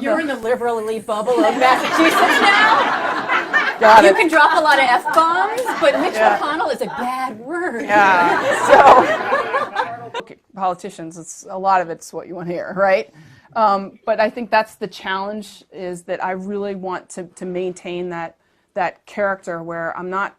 You're in the liberal elite bubble of Massachusetts now? Got You it. can drop a lot of F-bombs, but Mitch McConnell is a bad word. Yeah. So, politicians, a lot of it's what you want to hear, right? But I think that's the challenge, is that I really want to maintain that character where I'm not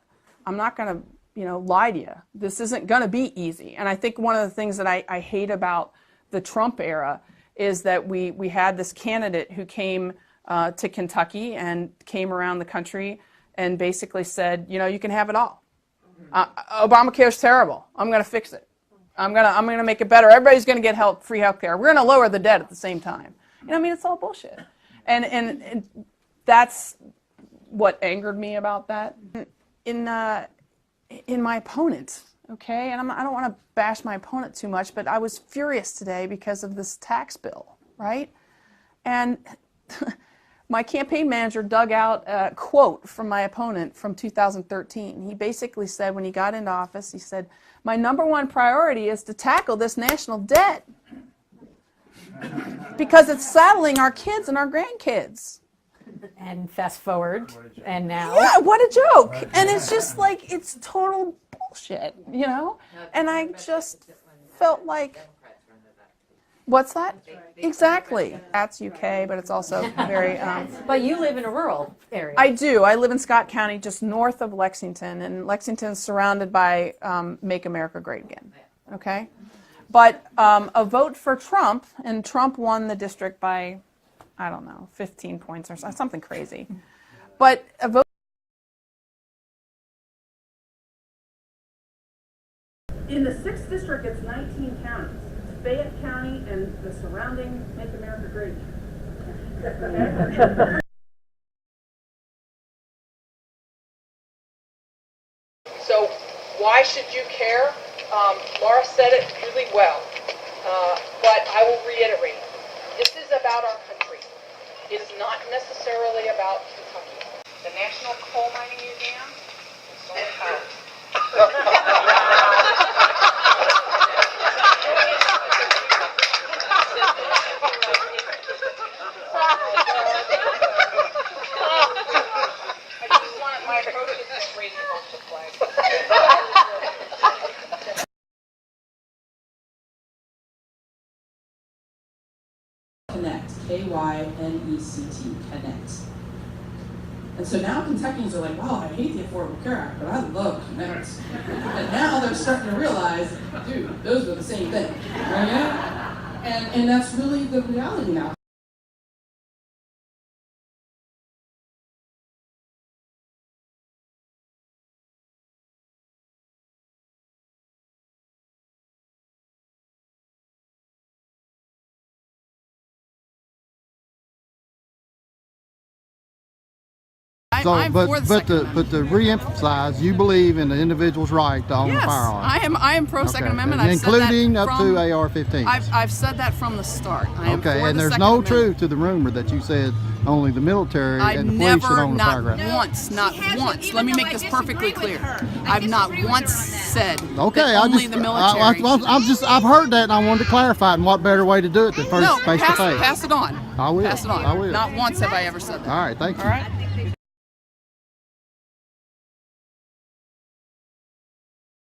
going to lie to you. This isn't going to be easy. And I think one of the things that I hate about the Trump era is that we had this candidate who came to Kentucky and came around the country and basically said, you can have it all. Obamacare's terrible. I'm going to fix it. I'm gonna make it better. Everybody's going to get free health care. We're going to lower the debt at the same time. It's all bullshit. And that's what angered me about that. In my opponent, okay, and I don't want to bash my opponent too much, but I was furious today because of this tax bill, right? And my campaign manager dug out a quote from my opponent from 2013. He basically said, when he got into office, he said, "My number one priority is to tackle this national debt because it's saddling our kids and our grandkids." And fast forward, and now. Yeah, what a joke. And it's just like, it's total bullshit, And I just felt like, what's that? Exactly. That's UK, but it's also very... But you live in a rural area. I do. I live in Scott County, just north of Lexington, and Lexington's surrounded by Make America Great Again, okay? But a vote for Trump, and Trump won the district by, I don't know, 15 points or something crazy. But a vote... In the 6th district, it's 19 counties. Fayette County and the surrounding Make America Great. So why should you care? Laura said it really well, but I will reiterate. This is about our country. It is not necessarily about Kentucky. The National Coal Mining Museum is sold out. My approach is just raising both flags. Connect, K-Y-N-E-C-T, connect. And so now Kentuckians are like, wow, I hate the Affordable Care Act, but I love Connect. And now they're starting to realize, dude, those are the same thing. Right? And that's really the reality now. So, but to re-emphasize, you believe in the individual's right to own a firearm. I am pro Second Amendment. Including up to AR-15s. I've said that from the start. Okay, and there's no truth to the rumor that you said only the military and the police should own a firearm. Not once. Let me make this perfectly clear. I've not once said okay, that only the military. I've heard that, and I wanted to clarify. And what better way to do it than first face to face? Pass it on. I will. Pass it on. I will. Not once have I ever said that. All right, thank you. All right.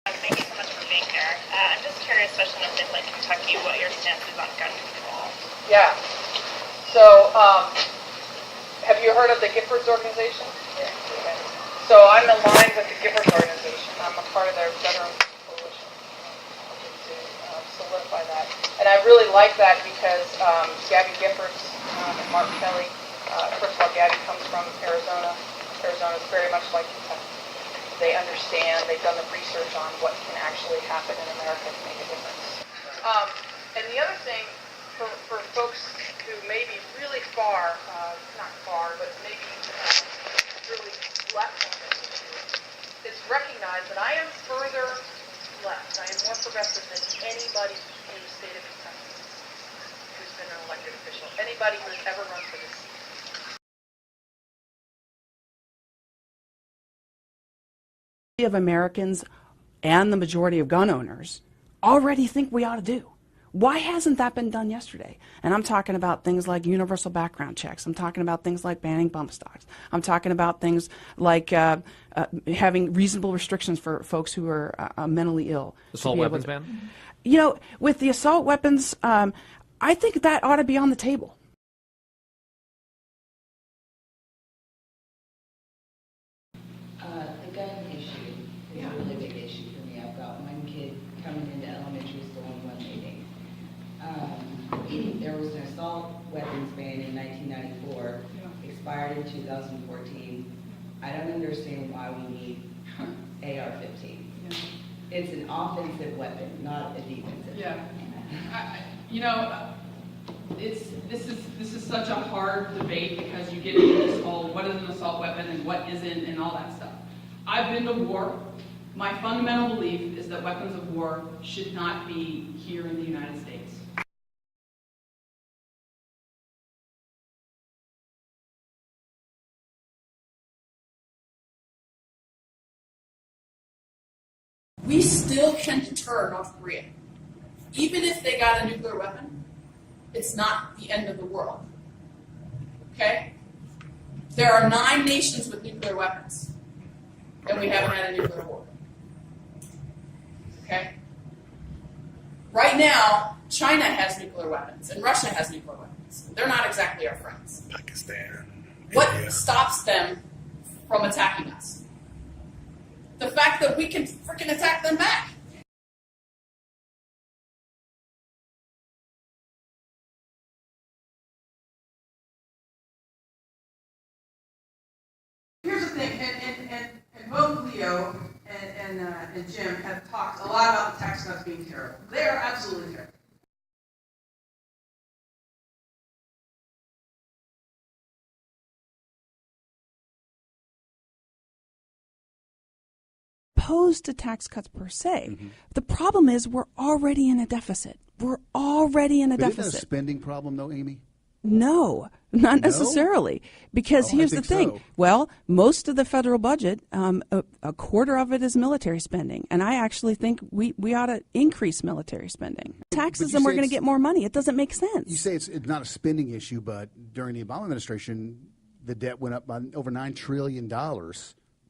Thank you so much for being here. I'm just curious, especially in a state like Kentucky, what your stance is on gun control. Yeah. So, have you heard of the Giffords organization? Yeah. Okay. So I'm aligned with the Giffords organization. I'm a part of their Veterans Coalition. To solidify that. And I really like that because Gabby Giffords and Mark Kelly, first of all, Gabby comes from Arizona. Arizona is very much like Kentucky. They understand, they've done the research on what can actually happen in America to make a difference. And the other thing, for folks who may be really far, not far, but maybe really left on this issue, is recognize that I am further left. I am more progressive than anybody in the state of Kentucky who's been an elected official, anybody who's ever run for this seat. Of Americans and the majority of gun owners already think we ought to do. Why hasn't that been done yesterday? And I'm talking about things like universal background checks. I'm talking about things like banning bump stocks. I'm talking about things like having reasonable restrictions for folks who are mentally ill. Assault weapons ban? You know, with the assault weapons, I think that ought to be on the table. The gun issue is a really big issue for me. I've got one kid coming into elementary school in one meeting. There was an assault weapons ban in 1994, expired in 2014. I don't understand why we need AR-15. It's an offensive weapon, not a defensive. You know, this is such a hard debate because you get into this whole what is an assault weapon and what isn't and all that stuff. I've been to war. My fundamental belief is that weapons of war should not be here in the United States. We still can deter North Korea. Even if they got a nuclear weapon, it's not the end of the world. Okay? There are 9 nations with nuclear weapons, and we haven't had a nuclear war. Okay? Right now, China has nuclear weapons, and Russia has nuclear weapons. They're not exactly our friends. Pakistan. What India. stops them from attacking us? The fact that we can freaking attack them back. Here's the thing, and both Leo and Jim have talked a lot about the tax cuts being terrible. They are absolutely terrible. Opposed to tax cuts per se. The problem is we're already in a deficit. We're already in a deficit. Isn't that a spending problem, though, Amy? No, not necessarily. Because here's the thing. So. Well, most of the federal budget, a quarter of it is military spending. And I actually think we ought to increase military spending. Taxes and we're going to get more money. It doesn't make sense. You say it's not a spending issue, but during the Obama administration, the debt went up by over $9 trillion.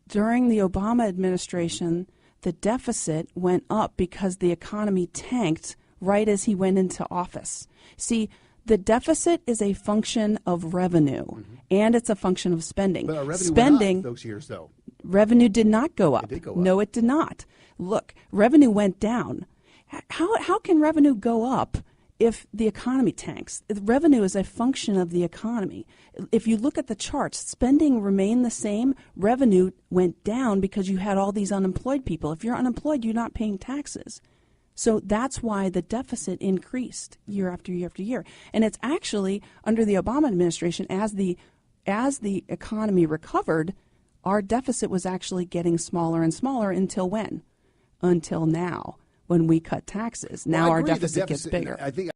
During the Obama administration, the deficit went up because the economy tanked right as he went into office. See, the deficit is a function of revenue, and it's a function of spending. But our revenue went up those years, though. Revenue did not go up. It did go up. No, it did not. Look, revenue went down. How can revenue go up if the economy tanks? Revenue is a function of the economy. If you look at the charts, spending remained the same. Revenue went down because you had all these unemployed people. If you're unemployed, you're not paying taxes. So that's why the deficit increased year after year after year. And it's actually under the Obama administration, as the economy recovered, our deficit was actually getting smaller and smaller until when? Until now, when we cut taxes. Now our deficit gets bigger. I think.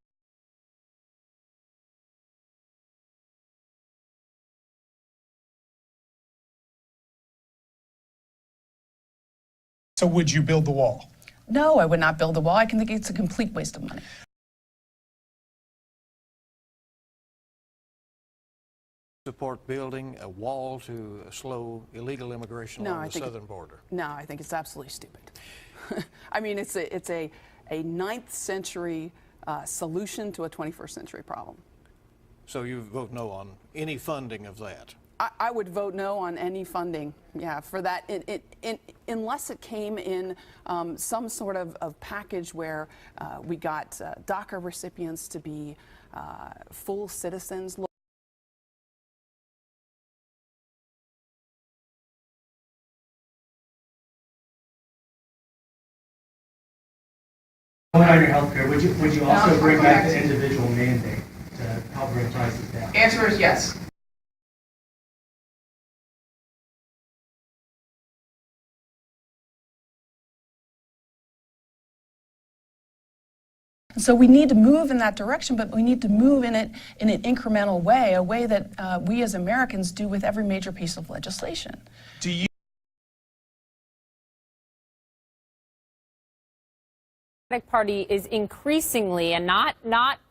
So would you build the wall? No, I would not build a wall. I can think it's a complete waste of money. Support building a wall to slow illegal immigration along the southern border? No, I think it's absolutely stupid. I mean, it's a 9th century solution to a 21st century problem. So you vote no on any funding of that? I would vote no on any funding, for that, unless it came in some sort of package where we got DACA recipients to be full citizens. On your health care, would you also bring back the individual mandate to help bring prices down? Answer is yes. So we need to move in that direction, but we need to move in it in an incremental way, a way that we as Americans do with every major piece of legislation. Do you Party is increasingly, and not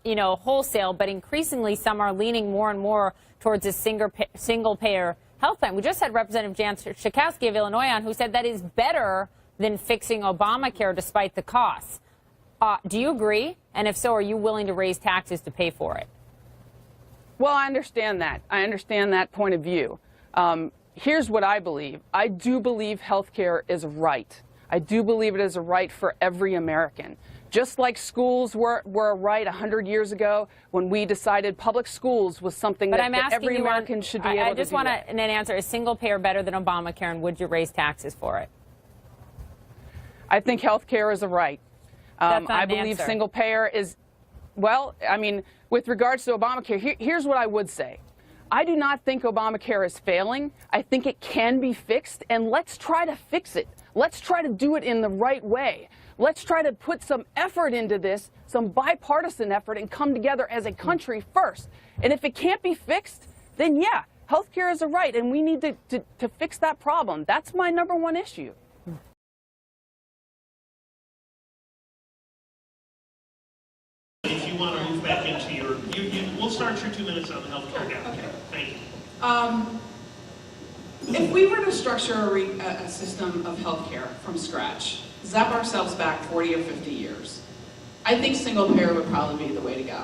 wholesale, but increasingly, some are leaning more and more towards a single-payer health plan. We just had Representative Jan Schakowsky of Illinois on, who said that is better than fixing Obamacare despite the costs. Do you agree? And if so, are you willing to raise taxes to pay for it? Well, I understand that. I understand that point of view. Here's what I believe. I do believe health care is a right. I do believe it is a right for every American. Just like schools were a right 100 years ago when we decided public schools was something that every American should be able to do. I just want an answer. Is single payer better than Obamacare, and would you raise taxes for it? I think health care is a right. That's not I an believe answer. single payer is, well, I mean, with regards to Obamacare, here's what I would say. I do not think Obamacare is failing. I think it can be fixed, and let's try to fix it. Let's try to do it in the right way. Let's try to put some effort into this, some bipartisan effort, and come together as a country first. And if it can't be fixed, then yeah, healthcare is a right, and we need to fix that problem. That's my #1 issue. If you want to move back into your, we'll start your 2 minutes on the healthcare gap. Okay. Thank you. If we were to structure a system of healthcare from scratch, zap ourselves back 40 or 50 years, I think single payer would probably be the way to go.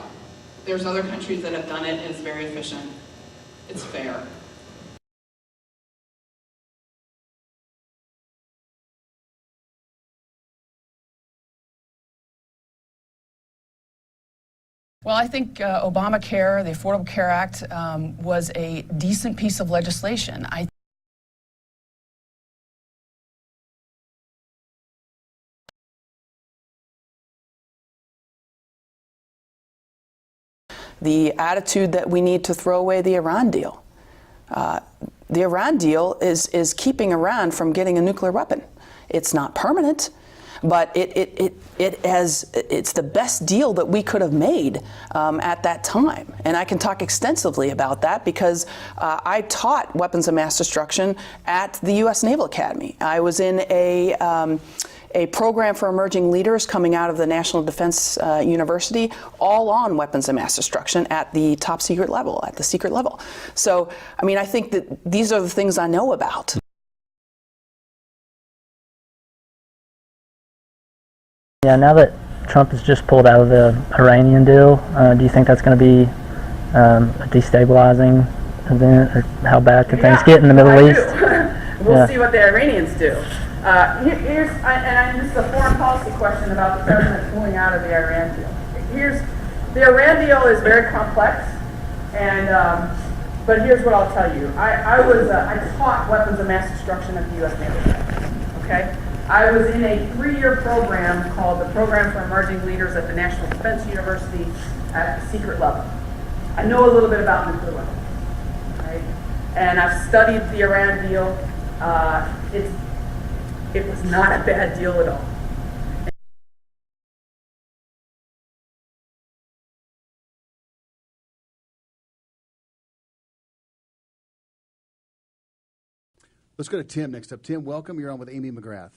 There's other countries that have done it, and it's very efficient. It's fair. Well, I think Obamacare, the Affordable Care Act, was a decent piece of legislation. The attitude that we need to throw away the Iran deal. The Iran deal is keeping Iran from getting a nuclear weapon. It's not permanent, but it's the best deal that we could have made at that time. And I can talk extensively about that because I taught weapons of mass destruction at the U.S. Naval Academy. I was in a program for emerging leaders coming out of the National Defense University, all on weapons of mass destruction at the top secret level, at the secret level. So, I mean, I think that these are the things I know about. Yeah, now that Trump has just pulled out of the Iranian deal, do you think that's going to be a destabilizing event, or how bad could things get in the Middle East? We'll see what the Iranians do. And this is a foreign policy question about the president pulling out of the Iran deal. The Iran deal is very complex, and but here's what I'll tell you. I taught weapons of mass destruction at the U.S. Naval Academy. Okay, I was in a 3-year program called the Program for Emerging Leaders at the National Defense University at the secret level. I know a little bit about nuclear weapons, right? And I've studied the Iran deal. It was not a bad deal at all. Let's go to Tim next up. Tim, welcome. You're on with Amy McGrath.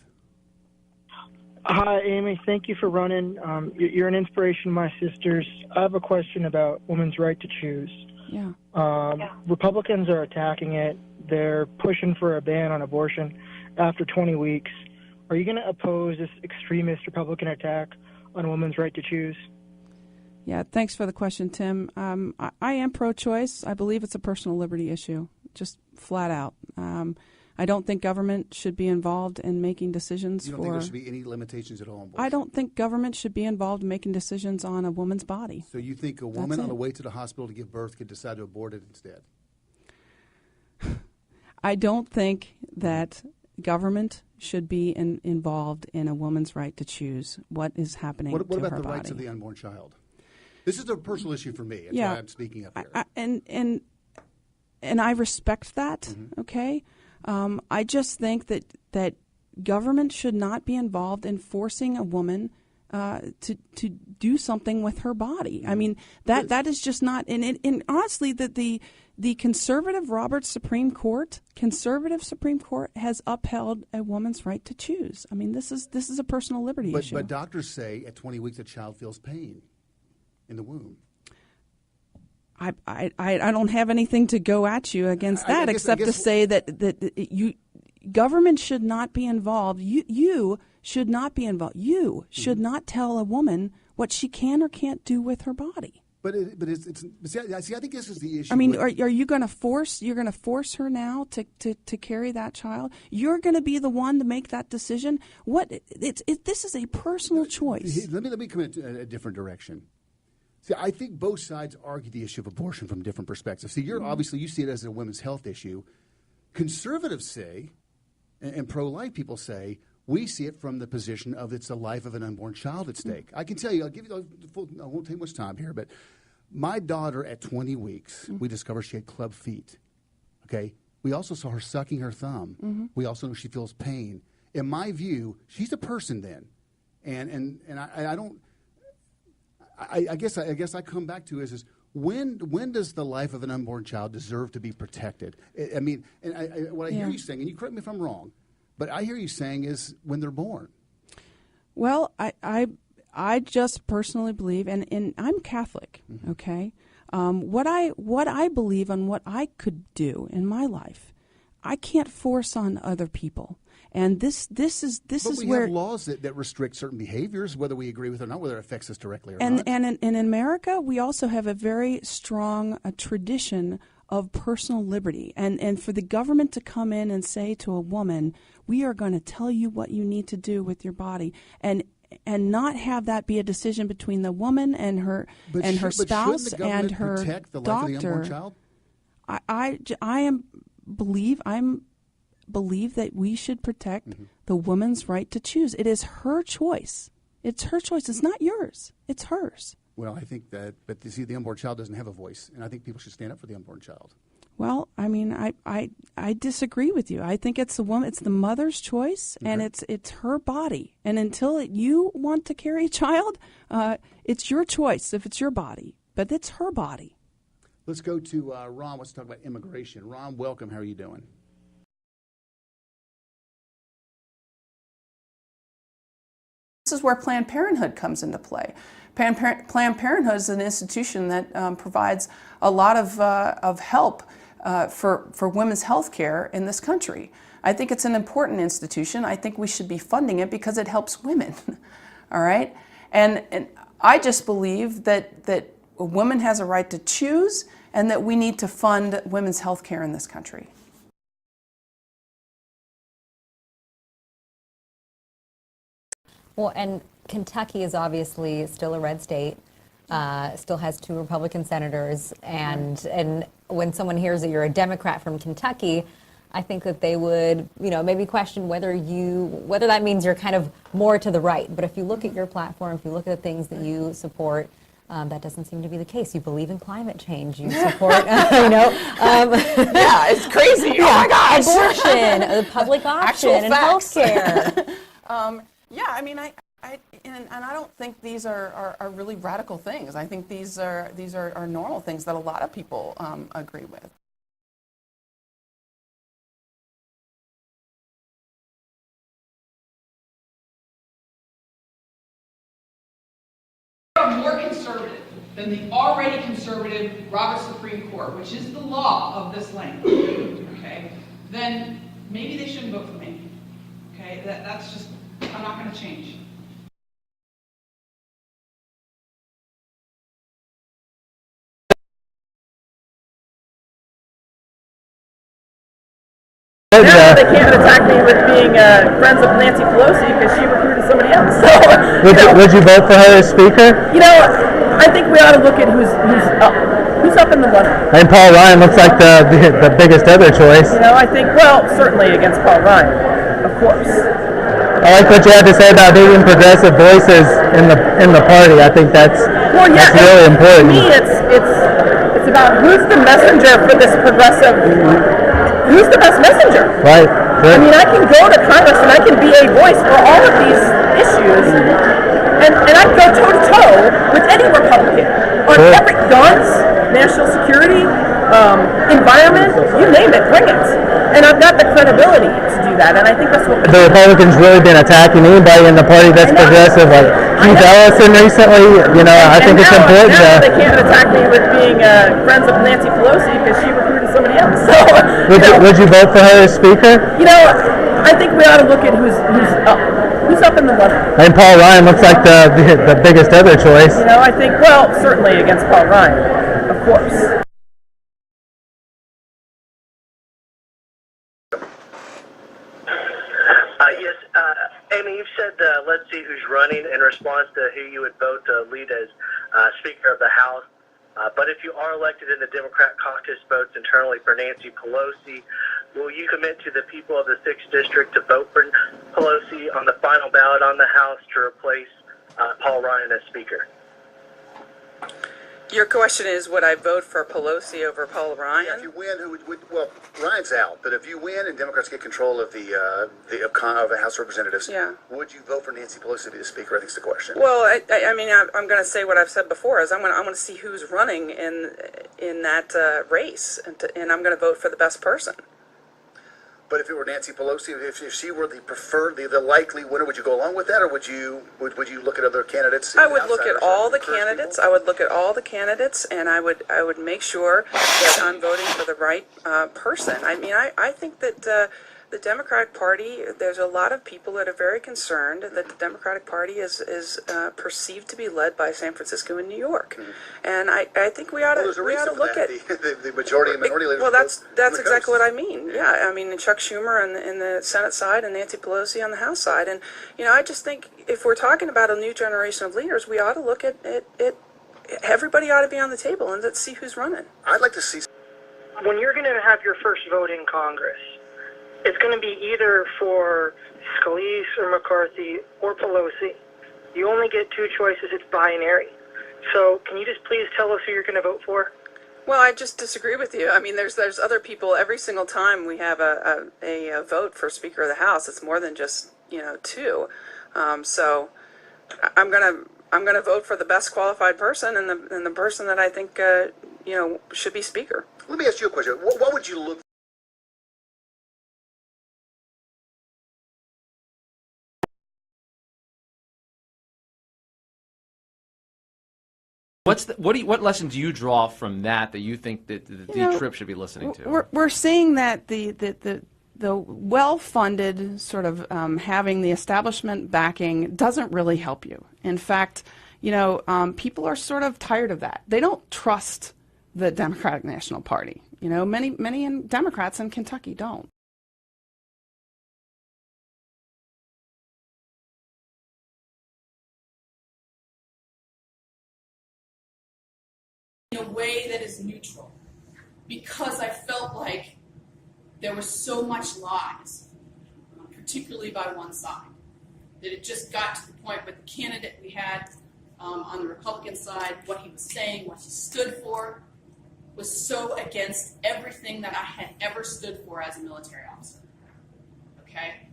Hi, Amy. Thank you for running. You're an inspiration to my sisters. I have a question about women's right to choose. Yeah. Republicans are attacking it. They're pushing for a ban on abortion after 20 weeks. Are you going to oppose this extremist Republican attack on women's right to choose? Yeah, thanks for the question, Tim. I am pro-choice. I believe it's a personal liberty issue, just flat out. I don't think government should be involved in making decisions You don't think there should be any limitations at all on abortion? I don't think government should be involved in making decisions on a woman's body. So you think a woman on the way to the hospital to give birth could decide to abort it instead? I don't think that government should be involved in a woman's right to choose what is happening to her body. What about the rights of the unborn child? This is a personal issue for me. That's why I'm speaking up here. And I respect that, okay? I just think that government should not be involved in forcing a woman to do something with her body. I mean, that is just not. And honestly, that the conservative Supreme Court has upheld a woman's right to choose. I mean, this is a personal liberty issue. But doctors say at 20 weeks a child feels pain in the womb. I don't have anything to go at you against that, except to say that government should not be involved. You should not be involved. You should not tell a woman what she can or can't do with her body. But see, I think this is the issue. I mean, are you going to force? You're going to force her now to carry that child? You're going to be the one to make that decision. This is a personal choice. Let me come in a different direction. See, I think both sides argue the issue of abortion from different perspectives. See, obviously you see it as a women's health issue. Conservatives say, and pro-life people say, we see it from the position of it's the life of an unborn child at stake. I can tell you, I won't take much time here, but my daughter at 20 weeks, we discovered she had club feet. Okay, we also saw her sucking her thumb. We also know she feels pain. In my view, she's a person then, and I don't. I guess I come back to is when does the life of an unborn child deserve to be protected? I mean, and what I hear you saying, and you correct me if I'm wrong, but I hear you saying is when they're born. Well, I just personally believe, and I'm Catholic, okay? What I believe and what I could do in my life, I can't force on other people. And this is we where have laws that restrict certain behaviors, whether we agree with it or not, whether it affects us directly or not. And in America, we also have a very strong tradition of personal liberty. And for the government to come in and say to a woman, we are going to tell you what you need to do with your body, and not have that be a decision between the woman and her spouse and her protect the life doctor. of the unborn child? I believe that we should protect the woman's right to choose. It is her choice. It's her choice. It's not yours. It's hers. Well, I think that, but you see, the unborn child doesn't have a voice, and I think people should stand up for the unborn child. Well, I mean, I disagree with you. I think it's the mother's choice, and it's her body. And until you want to carry a child, it's your choice if it's your body, but it's her body. Let's go to Ron. Let's talk about immigration. Ron, welcome. How are you doing? This is where Planned Parenthood comes into play. Planned Parenthood is an institution that provides a lot of help for women's health care in this country. I think it's an important institution. I think we should be funding it because it helps women. All right? And I just believe that a woman has a right to choose and that we need to fund women's health care in this country. Well, and Kentucky is obviously still a red state, still has 2 Republican senators, and when someone hears that you're a Democrat from Kentucky, I think that they would, maybe question whether that means you're kind of more to the right. But if you look at your platform, if you look at the things that you support, that doesn't seem to be the case. You believe in climate change. You support, yeah, it's crazy. Oh my gosh, abortion, the public option, and health care. Yeah, I mean, I don't think these are really radical things. I think these are normal things that a lot of people agree with. Are more conservative than the already conservative Roberts Supreme Court, which is the law of this land, okay, then maybe they shouldn't vote for me. Okay, that's just, I'm not going to change. Now they can't attack me with being friends with Nancy Pelosi because she recruited somebody else. So, would you vote for her as speaker? I think we ought to look at who's up in the running. And Paul Ryan looks like the biggest other choice. I think, certainly against Paul Ryan, of course. I like what you had to say about having progressive voices in the party. I think that's really important. To me, it's about who's the messenger for this progressive. Who's the best messenger? Right. I mean, I can go to Congress and I can be a voice for all of these issues, and I can go toe-to-toe with any Republican on every guns, national security, environment, you name it, bring it. And I've got the credibility to do that, and I think that's what The Republicans really been attacking anybody in the party that's progressive, like Keith Ellison recently. You know, I think it's important. Now they can't attack me with being friends with Nancy Pelosi because she recruited somebody else. So, would you vote for her as Speaker? You know, I think we ought to look at who's up in the running. And Paul Ryan looks like the biggest other choice. You know, I think, well, certainly against Paul Ryan, of course. Yes, Amy, you've said let's see who's running in response to who you would vote to lead as Speaker of the House. But if you are elected and the Democrat caucus votes internally for Nancy Pelosi, will you commit to the people of the 6th District to vote for Pelosi on the final ballot on the House to replace Paul Ryan as Speaker? Your question is, would I vote for Pelosi over Paul Ryan? Yeah, if you win, who would well, Ryan's out, but if you win and Democrats get control of the House of Representatives, would you vote for Nancy Pelosi to be the Speaker? I think is the question. Well, I mean, I'm going to say what I've said before, is I'm going to see who's running in that race, and I'm going to vote for the best person. But if it were Nancy Pelosi, if she were the preferred, the likely winner, would you go along with that, or would you look at other candidates? I would look at all the candidates. I would look at all the candidates, and I would make sure that I'm voting for the right person. I mean, I think that the Democratic Party, there's a lot of people that are very concerned that the Democratic Party is perceived to be led by San Francisco and New York, and I think we ought to look at the majority and minority leaders. Well, that's exactly what I mean. Yeah, I mean Chuck Schumer in the Senate side and Nancy Pelosi on the House side, and you know, I just think if we're talking about a new generation of leaders, we ought to look at it. Everybody ought to be on the table, and let's see who's running. I'd like to see. When you're going to have your first vote in Congress, it's going to be either for Scalise or McCarthy or Pelosi. You only get two choices. It's binary. So can you just please tell us who you're going to vote for? Well, I just disagree with you. I mean, there's other people. Every single time we have a vote for Speaker of the House, it's more than just two. So I'm gonna vote for the best qualified person and the person that I think should be Speaker. Let me ask you a question. What would you look for? What lesson do you draw from that you think that the trip should be listening to? We're seeing that the well-funded sort of having the establishment backing doesn't really help you. In fact, people are sort of tired of that. They don't trust the Democratic National Party. Many Democrats in Kentucky don't. In a way that is neutral, because I felt like there was so much lies, particularly by one side, that it just got to the point where the candidate we had on the Republican side, what he was saying, what he stood for, was so against everything that I had ever stood for as a military officer. Okay?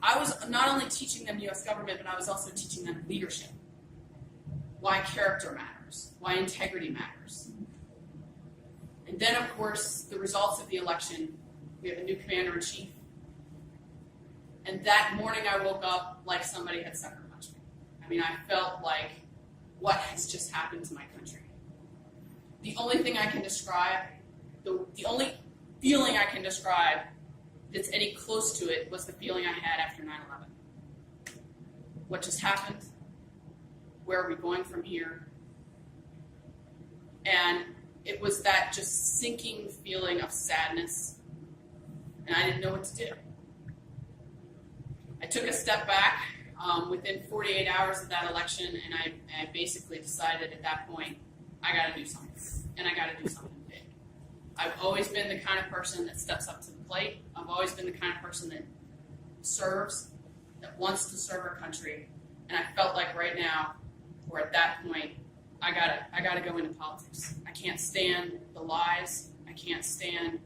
I was not only teaching them U.S. government, but I was also teaching them leadership. Why character matters, why integrity matters. And then, of course, the results of the election, we have a new commander-in-chief. And that morning I woke up like somebody had sucker punched me. I mean, I felt like, what has just happened to my country? The only thing I can describe, the only feeling I can describe that's any close to it was the feeling I had after 9/11. What just happened? Where are we going from here? And it was that just sinking feeling of sadness, and I didn't know what to do. I took a step back within 48 hours of that election, and I basically decided at that point, I got to do something, and I got to do something big. I've always been the kind of person that steps up to the plate. I've always been the kind of person that serves, that wants to serve our country, and I felt like right now, or at that point, I gotta go into politics. I can't stand the lies. I can't stand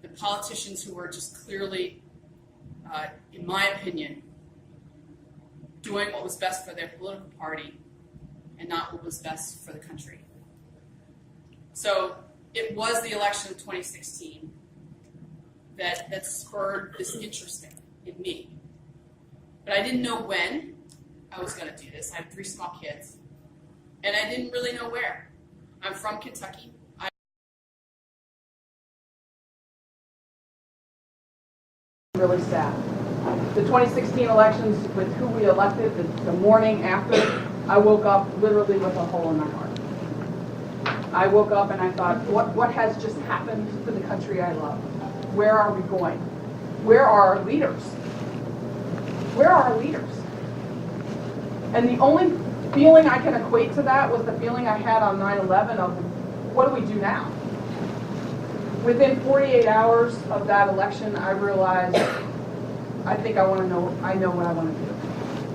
the politicians who are just clearly, in my opinion, doing what was best for their political party and not what was best for the country. So it was the election of 2016 that spurred this interest in me. But I didn't know when I was going to do this. I have 3 small kids, and I didn't really know where. I'm from Kentucky. Really sad. The 2016 elections, with who we elected, the morning after, I woke up literally with a hole in my heart. I woke up and I thought, what has just happened to the country I love? Where are we going? Where are our leaders? Where are our leaders? And the only feeling I can equate to that was the feeling I had on 9/11 of, what do we do now? Within 48 hours of that election, I realized, I think I know what I want to do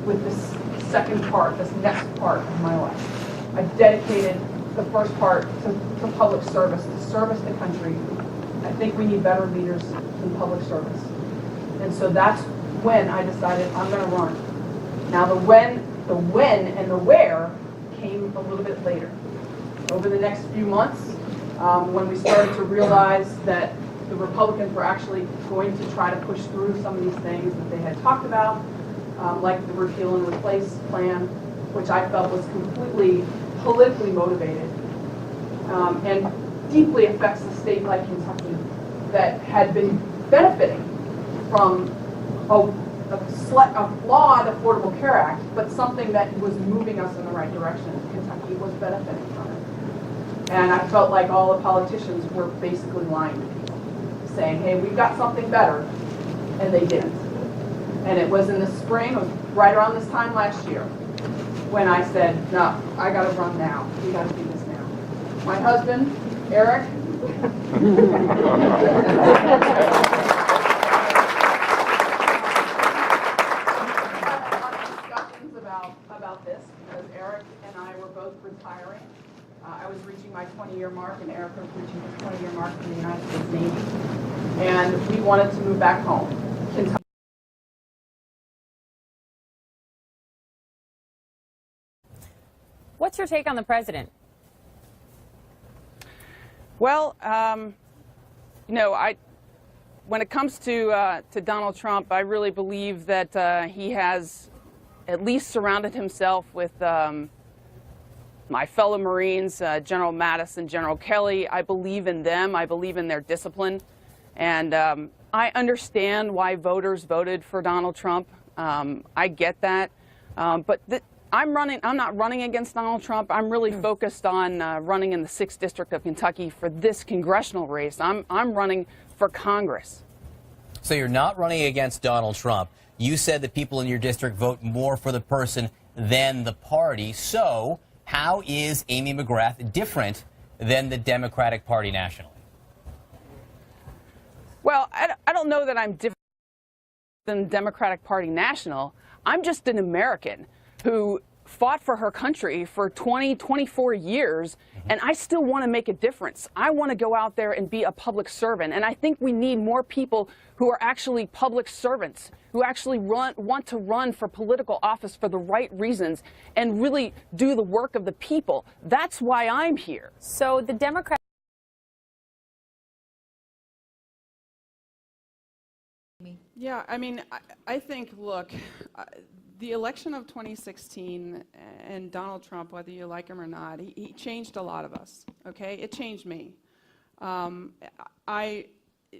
with this second part, this next part of my life. I dedicated the first part to public service, to service the country. I think we need better leaders in public service. And so that's when I decided I'm going to run. Now the when and the where came a little bit later. Over the next few months, when we started to realize that the Republicans were actually going to try to push through some of these things that they had talked about, like the repeal and replace plan, which I felt was completely politically motivated and deeply affects a state like Kentucky that had been benefiting from a flawed Affordable Care Act, but something that was moving us in the right direction. Kentucky was benefiting from it. And I felt like all the politicians were basically lying to people, saying, hey, we've got something better, and they didn't. And it was in the spring, it was right around this time last year, when I said, no, I gotta run now. We gotta do this now. My husband, Eric, about this because Eric and I were both retiring. I was reaching my 20-year mark and Eric was reaching his 20-year mark in the United States Navy. And we wanted to move back home. Kentucky. What's your take on the president? Well, when it comes to Donald Trump, I really believe that he has at least surrounded himself with my fellow Marines, General Mattis and General Kelly. I believe in them. I believe in their discipline. And I understand why voters voted for Donald Trump. I get that. But I'm not running against Donald Trump. I'm really focused on running in the 6th District of Kentucky for this congressional race. I'm running for Congress. So you're not running against Donald Trump. You said that people in your district vote more for the person than the party. So how is Amy McGrath different than the Democratic Party nationally? Well, I don't know that I'm different than the Democratic Party national. I'm just an American who fought for her country for 24 years, and I still want to make a difference. I want to go out there and be a public servant, and I think we need more people who are actually public servants, who actually want to run for political office for the right reasons and really do the work of the people. That's why I'm here. So the Democrats. Yeah, I mean, I think, look, the election of 2016 and Donald Trump, whether you like him or not, he changed a lot of us, okay? It changed me.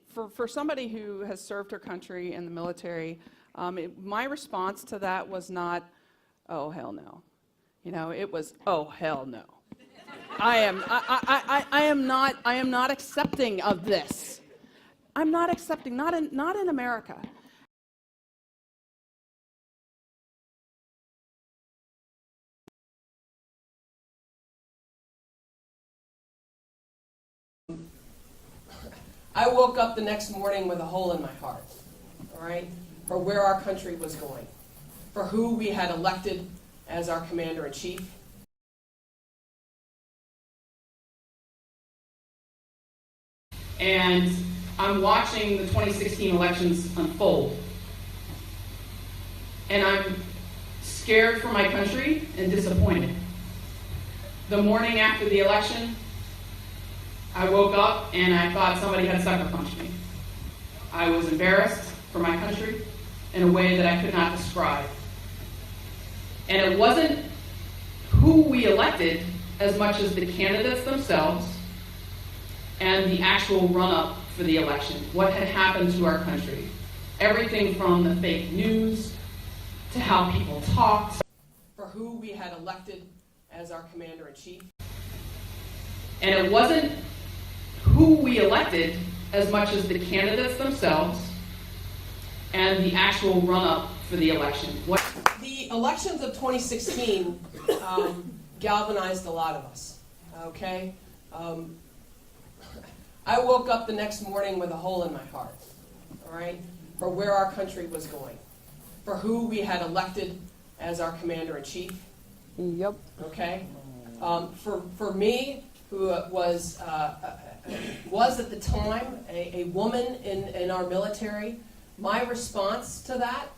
For somebody who has served her country in the military, my response to that was not, oh, hell no. You know, it was, oh, hell no. I am not accepting of this. I'm not accepting, not in America. I woke up the next morning with a hole in my heart, all right, for where our country was going, for who we had elected as our commander-in-chief. And I'm watching the 2016 elections unfold. And I'm scared for my country and disappointed. The morning after the election, I woke up and I thought somebody had sucker punched me. I was embarrassed for my country in a way that I could not describe. And it wasn't who we elected as much as the candidates themselves and the actual run-up for the election. What had happened to our country. Everything from the fake news to how people talked. For who we had elected as our commander-in-chief. And it wasn't who we elected as much as the candidates themselves and the actual run-up for the election. The elections of 2016 galvanized a lot of us, okay? I woke up the next morning with a hole in my heart, all right, for where our country was going, for who we had elected as our commander-in-chief. Yep. Okay? For me, who was at the time a woman in our military, my response to that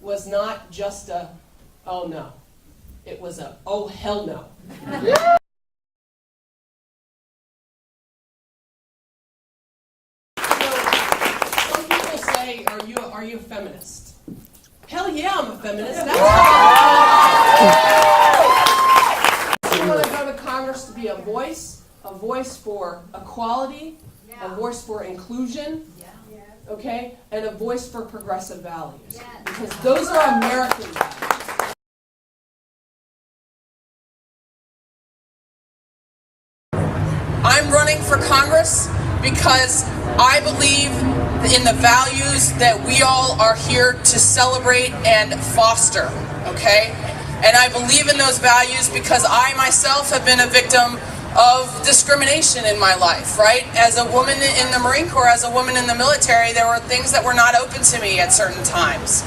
was not just a, oh no. It was a, oh hell no. Some people say, are you a feminist? Hell yeah, I'm a feminist. That's I want to go to Congress to be a voice for equality, a voice for inclusion, okay, and a voice for progressive values. Because those are American values. I'm running for Congress because I believe in the values that we all are here to celebrate and foster, okay? And I believe in those values because I myself have been a victim of discrimination in my life, right? As a woman in the Marine Corps, as a woman in the military, there were things that were not open to me at certain times.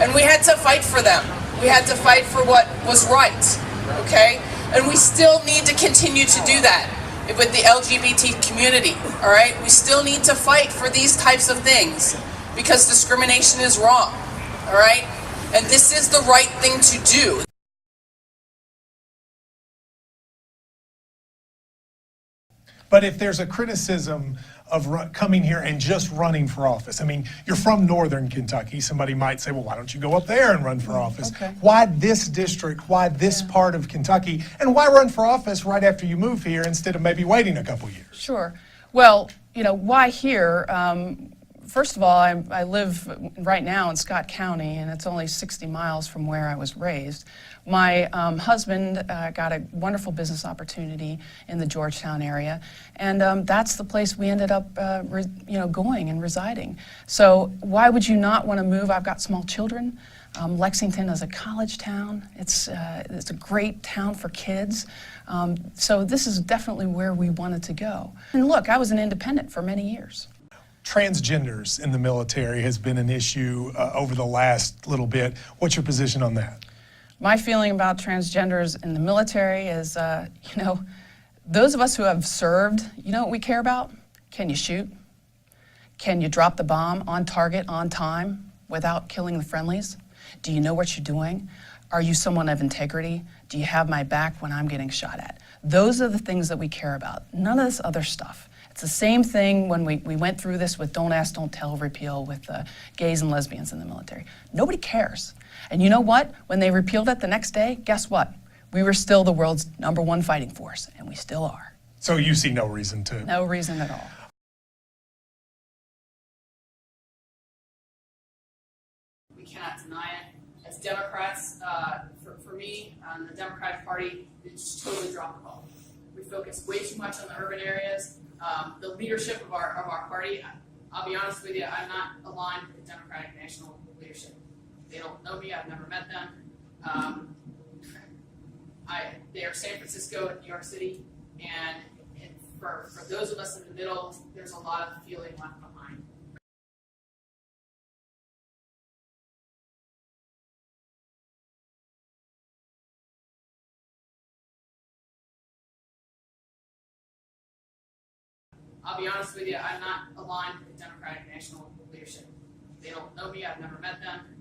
And we had to fight for them. We had to fight for what was right, okay? And we still need to continue to do that with the LGBT community, all right? We still need to fight for these types of things because discrimination is wrong, all right? And this is the right thing to do. But if there's a criticism of coming here and just running for office, I mean, you're from northern Kentucky. Somebody might say, well, why don't you go up there and run for office? Okay. Why this district? Why this part of Kentucky? And why run for office right after you move here instead of maybe waiting a couple years? Sure. Well, you know, why here? First of all, I live right now in Scott County, and it's only 60 miles from where I was raised. My husband got a wonderful business opportunity in the Georgetown area, and that's the place we ended up going and residing. So why would you not want to move? I've got small children. Lexington is a college town. It's a great town for kids. So this is definitely where we wanted to go. And look, I was an independent for many years. Transgenders in the military has been an issue over the last little bit. What's your position on that? My feeling about transgenders in the military is, those of us who have served, you know what we care about? Can you shoot? Can you drop the bomb on target, on time, without killing the friendlies? Do you know what you're doing? Are you someone of integrity? Do you have my back when I'm getting shot at? Those are the things that we care about. None of this other stuff. It's the same thing when we went through this with Don't Ask, Don't Tell repeal with gays and lesbians in the military. Nobody cares. And you know what? When they repealed it the next day, guess what? We were still the world's #1 fighting force, and we still are. So you see no reason to? No reason at all. We cannot deny it. As Democrats, for me, the Democratic Party, it's totally dropped the ball. We focus way too much on the urban areas. The leadership of our party, I'll be honest with you, I'm not aligned with the Democratic National leadership. They don't know me, I've never met them. They are San Francisco and New York City, and for those of us in the middle, there's a lot of feeling left behind. I'll be honest with you, I'm not aligned with the Democratic National leadership. They don't know me, I've never met them.